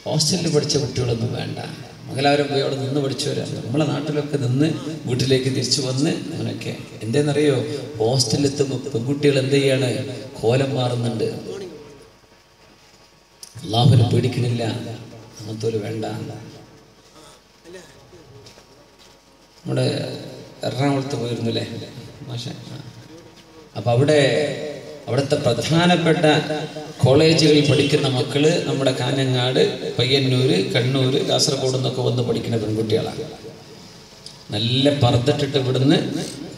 ഹോസ്റ്റലിൽ പഠിച്ച കുട്ടികളൊന്നും വേണ്ട, മംഗലാപുരം പോയി അവിടെ നിന്ന് പഠിച്ചവരാണ്. നമ്മളെ നാട്ടിലൊക്കെ നിന്ന് വീട്ടിലേക്ക് തിരിച്ചു വന്ന് അങ്ങനെയൊക്കെ. എന്തേന്നറിയോ, ഹോസ്റ്റലിലെത്തുമ്പോൾ പെൺകുട്ടികൾ എന്ത് ചെയ്യാണ്, കോലം മാറുന്നുണ്ട്. അള്ളാഹുവിനെ പേടിക്കണില്ല, അങ്ങനത്തെ വേണ്ട. നമ്മുടെ എറണാകുളത്ത് പോയിരുന്നു അല്ലേ മാഷ? അപ്പം അവിടുത്തെ പ്രധാനപ്പെട്ട കോളേജുകളിൽ പഠിക്കുന്ന മക്കള് നമ്മുടെ കാഞ്ഞങ്ങാട്, പയ്യന്നൂര്, കണ്ണൂര്, കാസർഗോഡ് എന്നൊക്കെ വന്ന് പഠിക്കുന്ന പെൺകുട്ടികളാണ്. നല്ല പർദ്ദട്ടിട്ട് ഇവിടുന്ന്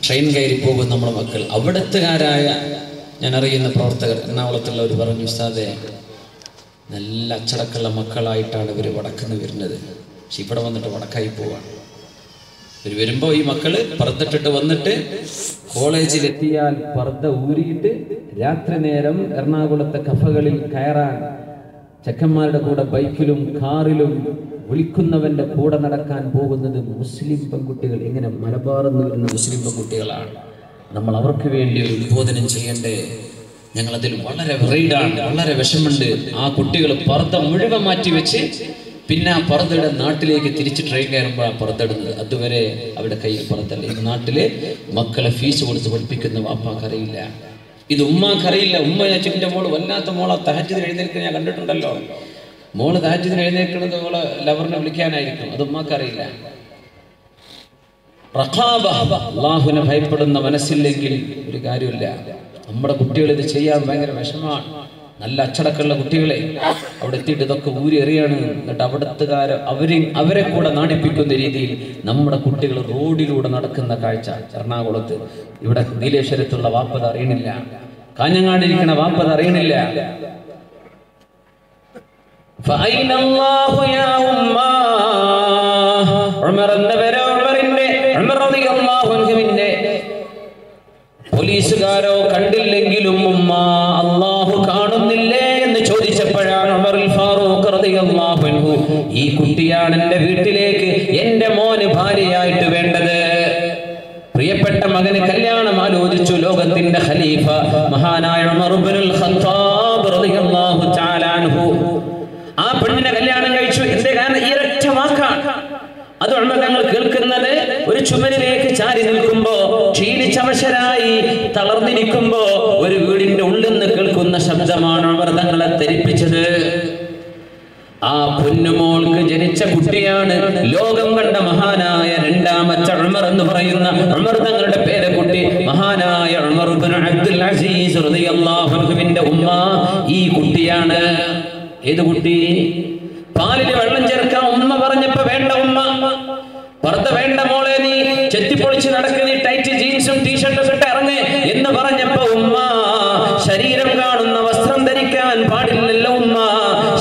ട്രെയിൻ കയറി പോകും നമ്മുടെ മക്കൾ. അവിടുത്തുകാരായ ഞാൻ അറിയുന്ന പ്രവർത്തകർ എറണാകുളത്തുള്ളവർ പറഞ്ഞു, ഉസ്താദേ നല്ല അച്ചടക്കമുള്ള മക്കളായിട്ടാണ് ഇവർ വടക്കുന്ന് വരുന്നത്, പക്ഷെ ഇവിടെ വന്നിട്ട് വടക്കായി പോവാണ്. ഇവർ വരുമ്പോൾ ഈ മക്കള് പർദ്ദട്ടിട്ട് വന്നിട്ട് കോളേജിലെത്തിയാൽ പർദ്ദ ഊരിയിട്ട് രാത്രി നേരം എറണാകുളത്തെ കഫകളിൽ കയറാൻ ചെക്കന്മാരുടെ കൂടെ ബൈക്കിലും കാറിലും വിളിക്കുന്നവന്റെ കൂടെ നടക്കാൻ പോകുന്നത് മുസ്ലിം പെൺകുട്ടികൾ. ഇങ്ങനെ മലബാറിന്ന് വരുന്ന മുസ്ലിം പെൺകുട്ടികളാണ്. നമ്മൾ അവർക്ക് വേണ്ടി ഒരു ഉദ്ബോധനം ചെയ്യണ്ടേ? ഞങ്ങളതിൽ വളരെ വെറൈഡാണ്, വളരെ വിഷമുണ്ട്. ആ കുട്ടികൾ പർദ്ദ മുഴുവൻ മാറ്റി വെച്ച് പിന്നെ ആ പർദ്ദയുടെ നാട്ടിലേക്ക് തിരിച്ച് ട്രെയിൻ കയറുമ്പോൾ ആ പർദ്ദടുന്നത്. അതുവരെ അവിടെ കയ്യിൽ പർദ്ദല്ല. ഈ നാട്ടില് മക്കളെ ഫീസ് കൊടുത്ത് പഠിപ്പിക്കുന്ന വാപ്പാക്കറിയില്ല, ഇത് ഉമ്മാക്കറിയില്ല. ഉമ്മ എൻ്റെ മോള് വല്ലാത്ത മോളെ തഹജ്ജുദിന് എഴുന്നേൽക്കുന്നത് ഞാൻ കണ്ടിട്ടുണ്ടല്ലോ. മോള് തഹജ്ജുദിന് എഴുന്നേൽക്കുന്നത് മോളെ ലവറിനെ വിളിക്കാനായിരിക്കും, അത് ഉമ്മാക്കറിയില്ല. റഖാബ, അല്ലാഹുവിനെ ഭയപ്പെടുന്ന മനസ്സില്ലെങ്കിൽ ഒരു കാര്യമില്ല. നമ്മുടെ കുട്ടികൾ ഇത് ചെയ്യാൻ ഭയങ്കര വിഷമമാണ്. നല്ല അച്ചടക്കമുള്ള കുട്ടികളെ അവിടെ എത്തിയിട്ട് ഇതൊക്കെ ഊരി എറിയാണ്. എന്നിട്ട് അവിടുത്തുകാരെ അവരെ കൂടെ നാടിപ്പിക്കുന്ന രീതിയിൽ നമ്മുടെ കുട്ടികൾ റോഡിലൂടെ നടക്കുന്ന കാഴ്ച എറണാകുളത്ത്. ഇവിടെ നീലേശ്വരത്തുള്ള വാപ്പത് അറിയണില്ല, കാഞ്ഞങ്ങാടിരിക്കണ വാപ്പത് അറിയണില്ല. പോലീസുകാരോ കണ്ടില്ലെങ്കിലും ഉമ്മ അല്ലാഹു കാണുന്നില്ലേ എന്ന് ചോദിച്ചപ്പോഴാണ് ഉമറുൽ ഫാറൂഖ് റളിയല്ലാഹു അൻഹു ഈ കുട്ടിയാണ് എൻ്റെ വീട്ടിലേക്ക് എൻ്റെ മോന് ഭാര്യയായിട്ട് വേണ്ടത്. പ്രിയപ്പെട്ട മകന് കല്യാണം ആലോചിച്ചു. ലോകത്തിന്റെ ഖലീഫ മഹാനായ ഉമർ ഇബ്നുൽ ഖത്താബ് റളിയല്ലാഹു തആല അൻഹു ആ പെണ്ണിനെ കല്യാണം കഴിച്ചു. എന്റെ കാരണം ഈ ഒരൊറ്റ വാക്കാണ്. അത് ഉമർ തങ്ങൾ കേൾക്കുന്നത് ഒരു ചുമരിലേക്ക് ചാരി നിൽക്കുമ്പോ, ക്ഷീണിച്ചവശരായി തളർന്നിരിക്കുമ്പോ ഒരു വീടിന്റെ ഉള്ളിൽ നിന്ന് കേൾക്കുന്ന ശബ്ദമാണ് ഉമർ തങ്ങളെ ധരിപ്പിച്ചത്. ആ പൊന്നുമോൾക്ക് ജനിച്ച കുട്ടിയാണ് ലോകം കണ്ട മഹാനായ രണ്ടാമത്തെ ഉമർ എന്ന് പറയുന്ന ഉമർ തങ്ങളുടെ പേരക്കുട്ടി മഹാനായ ഉമർ ഇബ്നു അബ്ദുൽ അസീസ് റളിയല്ലാഹു അൻഹുവിന്റെ ഉമ്മ ഈ കുട്ടിയാണ്. ഏത് കുട്ടി? പാലിൽ വെള്ളം ചേർക്കാൻ ഉമ്മ പറഞ്ഞപ്പോ വേണ്ട ഉമ്മ, പർദ്ദ വേണ്ട മോളെ, നീ ചെത്തിപ്പൊളിച്ച് നടക്ക്, നീ ടൈറ്റ് ജീൻസും ടീഷർട്ടും ഇട്ട് ഇറങ്ങ് എന്ന് പറഞ്ഞപ്പോ ഉമ്മ ശരീരം കാണുന്ന വസ്ത്രം ധരിക്കാൻ പാടില്ലല്ലോ ഉമ്മ,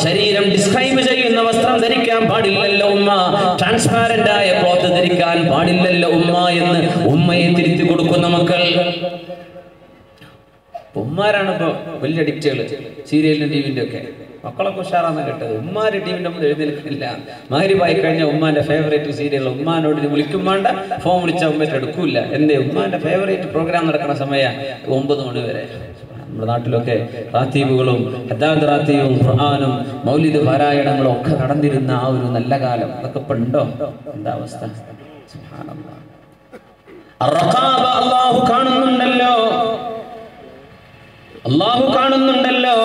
ശരീരം ഡിസ്ക്രൈബ് ചെയ്യുന്ന വസ്ത്രം ധരിക്കാൻ പാടില്ലല്ലോ ഉമ്മ, ട്രാൻസ്പാരന്റ് ആയ ക്ലോത്ത് ധരിക്കാൻ പാടില്ലല്ലോ ഉമ്മ എന്ന് ഉമ്മയെ തിരുത്തി കൊടുക്കുന്ന മക്കൾ. ഉമ്മാരാണ് ഇപ്പൊ വലിയ അഡിക്റ്റുകൾ, സീരിയലിന്റെ ടിവിന്റെ ഒക്കെ. മക്കളൊക്കെ ഉഷാറാന്ന് കേട്ടത്. ഉമ്മാര് ടിവിന്റെ മുമ്പ് എഴുന്നേൽക്കില്ല. മഗ്‌രിബായി കഴിഞ്ഞാൽ ഉമ്മാന്റെ ഫേവറേറ്റ് സീരിയൽ. ഉമ്മാനോട് വിളിക്കും വേണ്ട, ഫോൺ വിളിച്ചാൽ ഉമ്മ എടുക്കൂല. എന്തേ? ഉമ്മാന്റെ ഫേവറേറ്റ് പ്രോഗ്രാം നടക്കുന്ന സമയം 9 മണി വരെ. നമ്മുടെ നാട്ടിലൊക്കെ റാത്തീബുകളും ഹദാദ് റാത്തീബും ഖുർആനും മൗലിദ് പാരായണങ്ങളും ഒക്കെ നടന്നിരുന്ന ആ ഒരു നല്ല കാലം അതൊക്കെ ഇപ്പൊ ഉണ്ടോ? എന്താ അവസ്ഥ? സുബ്ഹാനല്ലാഹ്. അർറഖാബ അല്ലാഹു കാണുന്നുണ്ടല്ലോ, അല്ലാഹു കാണുന്നുണ്ടല്ലോ.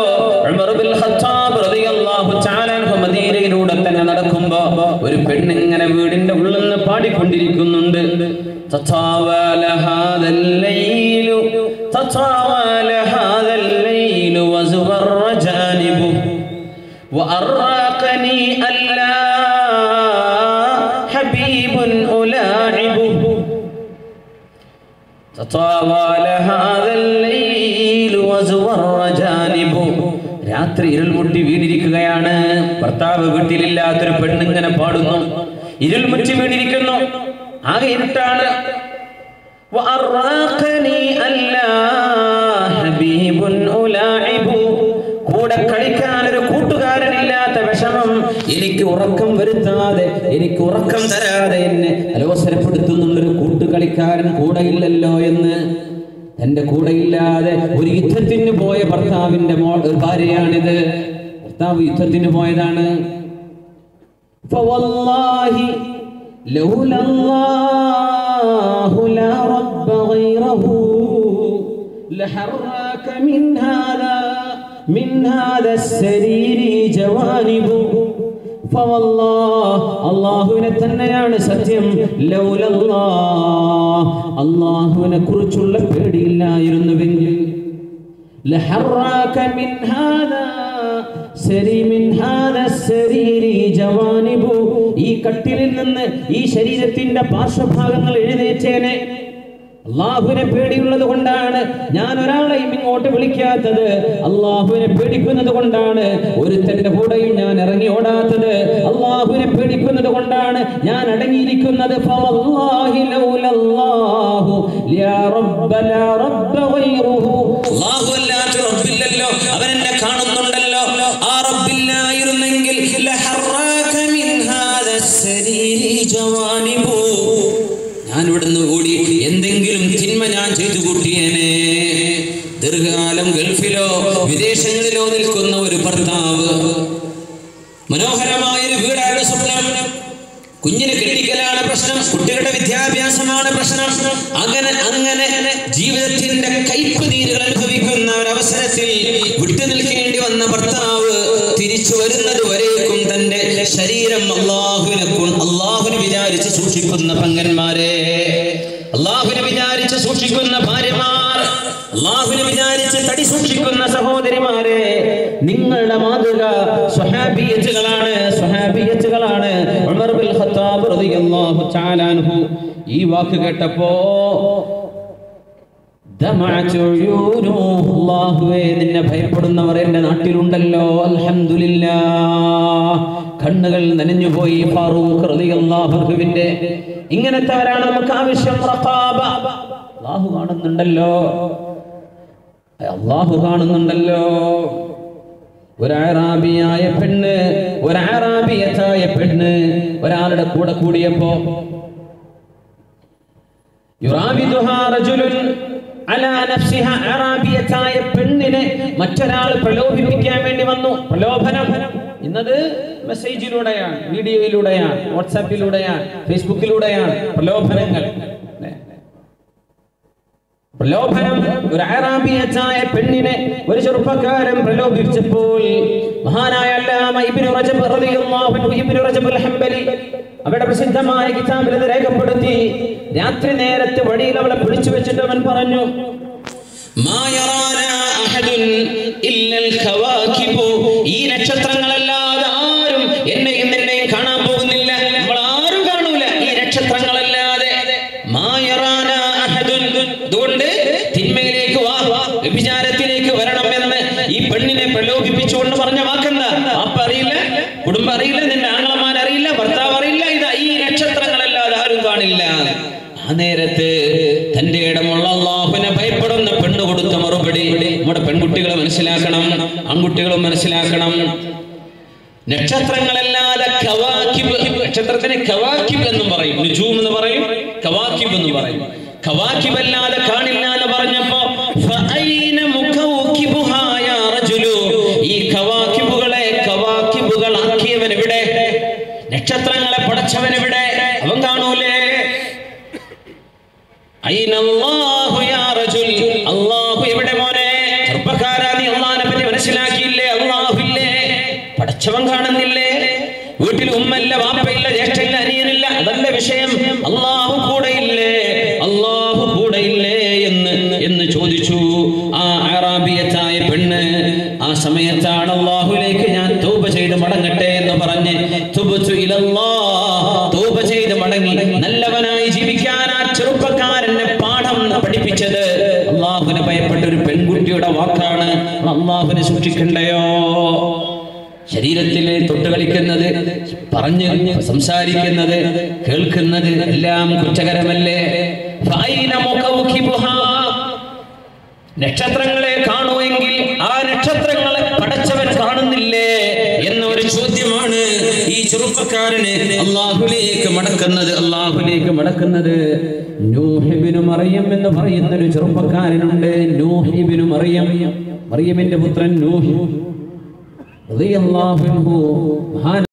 ഉമർ ഇബ്നുൽ ഖത്താബ് റളിയല്ലാഹു തആല അൻഹു മദീനയിലൂടെ തന്നെ നടക്കുമ്പോ ഒരു പെണ്ണ് ഇങ്ങനെ വീടിന്റെ ഉള്ളിൽ നിന്ന് പാടിക്കൊണ്ടിരിക്കുന്നുണ്ട്. തതാവല ഹാദൽ ലൈലു തതാവല ഹാദൽ ലൈലു വസുവർ ജാനിബു വഅറാഖനി അല്ലാ ഹബീബുൻ ഉലാഇബു തതാവല ഹാദൽ ലൈലു വസുവർ ജാനിബു. രാത്രി ഇരുൾമുട്ടി വീണിരിക്കുകയാണ്. ഭർത്താവ് വീട്ടിലില്ലാത്തൊരു പെണ്ണിങ്ങനെ പാടുന്നു. ഇരുൾമുറ്റി വീണിരിക്കുന്നു, ആകെ ഇരുട്ടാണ്. കൂടെ കളിക്കാൻ ഒരു കൂട്ടുകാരനില്ലാത്ത വിഷമം, എനിക്ക് ഉറക്കം വരുത്താതെ, എനിക്ക് ഉറക്കം തരാതെ എന്നെ അലോസരപ്പെടുത്തുന്നുള്ളൊരു കൂട്ടുകളിക്കാരൻ കൂടെയില്ലല്ലോ എന്ന്. എന്റെ കൂടെയില്ലാതെ ഒരു യുദ്ധത്തിന് പോയ ഭർത്താവിന്റെ ഭാര്യയാണിത്. ഭർത്താവ് യുദ്ധത്തിന് പോയതാണ്. ഫവല്ലാഹി ലൗലല്ലാഹു ലാ റബ്ബ ഗൈറഹു ലഹറക മിൻ ഹാദാ അസ്സരീരി ജവാനിബു. അല്ലാഹുവിനെ തന്നെയാണ് സത്യം. ലൗലല്ലാഹ്, അല്ലാഹുവിനെ കുറിച്ചുള്ള പേടിയില്ലായിരുന്നുവെങ്കിൽ ലഹറക മിൻ ഹാദാ അസ്സരീരി ജവാനിബു, ഈ കട്ടിലിൽ നിന്ന് ഈ ശരീരത്തിന്റെ പാർശ്വഭാഗങ്ങൾ എഴുന്നേറ്റേനെ. അള്ളാഹുവിനെ പേടിയുള്ളത് കൊണ്ടാണ് ഞാൻ ഒരാളെയും ഇങ്ങോട്ട് വിളിക്കാത്തത്. അള്ളാഹുവിനെ പേടിക്കുന്നത് കൊണ്ടാണ് ഒരുത്തന്റെ കൂടെയും ഞാൻ ഇറങ്ങി ഓടാത്തത്. അള്ളാഹുവിനെ പേടിക്കുന്നത് കൊണ്ടാണ് ഞാൻ അടങ്ങിയിരിക്കുന്നത്. ഫവല്ലാഹി ലൗലല്ലാഹു ലാ റബ്ബ ഗൈറുഹു, അല്ലാഹു അല്ലാത്ത റബ്ബില്ലല്ലോ, അവൻ എന്നെ കാണുന്നുണ്ടല്ലോ. ആ റബ്ബില്ലായിരുന്നെങ്കിൽ ലഹറക മിൻ ഹാദാ അസ്സരീരി ജവാനിബു, ഞാൻ ഇവിടുന്ന് കൂടി എന്തെങ്കിലും തിന്മ ഞാൻ ചെയ്തു കൂട്ടിയേനെ. ദീർഘകാലം ഗൾഫിലോ വിദേശങ്ങളിലോ നിൽക്കുന്ന ഒരു ഭർത്താവ്, മനോഹരമായൊരു വീടാണ് സ്വപ്നം, കുഞ്ഞിനെ കെട്ടിക്കലാണ് പ്രശ്നം, കുട്ടികളുടെ വിദ്യാഭ്യാസമാണ് പ്രശ്നം. അങ്ങനെ ജീവിതത്തിന്റെ കയ്പ് നീരുകൾ അനുഭവിക്കുന്ന ഒരവസരത്തിൽ വിട്ടു നിൽക്കേണ്ടി വന്ന ഭർത്താവ് തിരിച്ചു വരുന്നത് വരേക്കും തന്റെ ശരീരം അള്ളാഹുവിനെ വിചാരിച്ച് സൂക്ഷിക്കുന്ന പങ്കന്മാരെ, അള്ളാഹുവിനെ വിചാരിച്ച് സൂക്ഷിക്കുന്ന ഭാര്യമാർ, അള്ളാഹുവിനെ വിചാരിച്ച് തടി സൂക്ഷിക്കുന്ന സഹോദരിമാരെ, നിങ്ങളുടെ മാതൃക സ്വഹാബിയത്തുകളാണ്. ഉമർ ബിൻ ഖത്താബ് റളിയല്ലാഹു തആല അൻഹു ഈ വാക്ക് കേട്ടപ്പോ അല്ലാഹുവേ, നിന്നെ ഭയപ്പെടുന്നവർ എന്റെ നാട്ടിലുണ്ടല്ലോ, അൽഹംദുലില്ലാഹ്. കണ്ണുകൾ നനഞ്ഞുപോയി ഫാറൂഖ് റളിയല്ലാഹു അൻഹുവിന്റെ. ഇങ്ങനത്തെവരാണ് നമുക്ക് ആവശ്യം. റഖാബ, അല്ലാഹു കാണുന്നുണ്ടല്ലോ. ഒരു അറാബിയായ പെണ്ണ്, ഒരു അറാബിയത്തായ പെണ്ണ് ഒരാളുടെ കൂടെ കൂടിയപ്പോ യുറാബിദുഹാ റജുലുൻ അലാ നഫ്സിഹാ, അറാബിയത്തായ പെണ്ണിനെ മറ്റൊരാൾ പ്രലോഭിപ്പിക്കാൻ വേണ്ടി വന്നു. പ്രലോഭനം ഇന്നത് മെസ്സേജിലൂടെയാണ്, വീഡിയോയിലൂടെയാണ്, വാട്സാപ്പിലൂടെയാണ്, ഫേസ്ബുക്കിലൂടെയാണ് പ്രലോഭനങ്ങൾ. പ്രലോഭനം. ഒരു അറാബിയത്തായ പെണ്ണിനെ ഒരു ചെറുപ്പക്കാരൻ പ്രലോഭിപ്പിച്ചപ്പോൾ മഹാനായ അല്ലാമ ഇബ്നു റജബ് റളിയല്ലാഹു അൻഹു, ഇബ്നു റജബ് അൽ ഹംബലി അവരുടെ പ്രസിദ്ധമായ കിതാബിൽ ഇത് രേഖപ്പെടുത്തി. രാത്രി നേരത്തെ വഴിയിൽ അവളെ പിടിച്ചു വെച്ചിട്ട് അവൻ പറഞ്ഞു, മാ യറാനാ അഹദുൻ ഇല്ലൽ ഖവാകിബു, ഈ നക്ഷത്രങ്ങളല്ലാതെ ആരും എന്നെയും നിന്നെയും കാണാൻ പോകുന്നില്ല, നമ്മൾ ആരും കാണൂല ഈ നക്ഷത്രങ്ങളല്ലാതെ. മാ യറാനാ അഹദുൻ, അതുകൊണ്ട് തിന്മയിലേക്ക് വാ, വ്യഭിചാരത്തിലേക്ക് വരണമെന്ന് ഈ പെണ്ണിനെ പ്രലോഭിപ്പിച്ചുകൊണ്ട് പറഞ്ഞ വാക്കെന്താ? അപ്പ അറിയില്ല, കുടുംബം അറിയില്ല, നിന്റെ ആങ്ങളമാരറിയില്ല, ഭർത്താവ് അറിയില്ല, ഇതാ ഈ നക്ഷത്രങ്ങളല്ലാതെ ആരും കാണില്ല. ആ നേരത്ത് തന്റെ ഇടമുള്ള അല്ലാഹുവിനെ ഭയപ്പെടുന്ന പെണ്ണ് കൊടുത്ത മറുപടി നമ്മുടെ പെൺകുട്ടികളെ മനസ്സിലാക്കണം, ആൺകുട്ടികളും മനസ്സിലാക്കണം. നക്ഷത്രങ്ങളല്ലാതെ കവാകിബ്, നക്ഷത്രത്തിന് കവാകിബ് എന്നും പറയും, നുജൂം എന്ന് പറയും, കവാകിബ് എന്ന് പറയും. കവാകിബ് അല്ലാതെ കാണില്ല എന്ന് പറഞ്ഞപ്പോ ഫഅൈന മുകൗകിബുഹാ യാ റജുലു, ഈ കവാകിബുകളാക്കിയവൻ എവിടെ? നക്ഷത്രങ്ങളെ പടച്ചവൻ എവിടെ? അവൻ കാണൂലേ? അയ്നല്ലാഹു യാ റജുൽ, അല്ലാഹു എവിടെ മോനെ? ചെറുപ്പക്കാരാ, നീ അല്ലാഹുവിനെ പറ്റി മനസ്സിലാക്കിയില്ലേ? അല്ലാഹു ഇല്ലേ? പടച്ചവൻ കാണുന്നില്ലേ? വീട്ടിൽ ഉമ്മല്ല, വാപ്പയില്ല, ജ്യേഷ്ഠയില്ല, അനിയനില്ല, അതല്ല വിഷയം. അല്ലാഹു കൂടെയില്ലേ? അല്ലാഹു കൂടെയില്ലേ എന്ന് ചോദിച്ചു ആ അറാബിയത്തായ പെണ്ണ്. ആ സമയത്താണ് അല്ലാഹുവിലേക്ക് ഞാൻ തൗബ ചെയ്ത് മടങ്ങട്ടെ എന്ന് പറഞ്ഞ് തുബ്തു ഇലല്ലാഹ്, തൗബ ചെയ്ത് മടങ്ങി നല്ലവനായി ജീവിക്കാൻ ആ ചെറുപ്പക്കാരനെ പാഠം പഠിപ്പിച്ചത് അല്ലാഹുവിനെ ഭയപ്പെട്ട ഒരു പെൺകുട്ടിയുടെ വാക്കാണ്. അല്ലാഹുവിനെ സൂക്ഷിക്കണ്ടയോ? ശരീരത്തിൽ തൊട്ട് കളിക്കുന്നത്, പറഞ്ഞ് സംസാരിക്കുന്നത്, കേൾക്കുന്നത് എല്ലാം കുറ്റകരമല്ലേ? നക്ഷത്രങ്ങളെ കാണുമെങ്കിൽ ആ നക്ഷത്രങ്ങളെ പടച്ചവൻ കാണുന്നില്ലേ എന്നൊരു ചോദ്യമാണ് ഈ ചെറുപ്പക്കാരനെ അല്ലാഹുവിലേക്ക് മടക്കുന്നത്. നൂഹ് ഇബ്നു മറിയം എന്ന് പറയുന്ന ഒരു ചെറുപ്പക്കാരനുണ്ട്. നൂഹ് ഇബ്നു മറിയം, മറിയമിന്റെ പുത്രൻ നൂഹ് റളിയല്ലാഹു അൻഹു.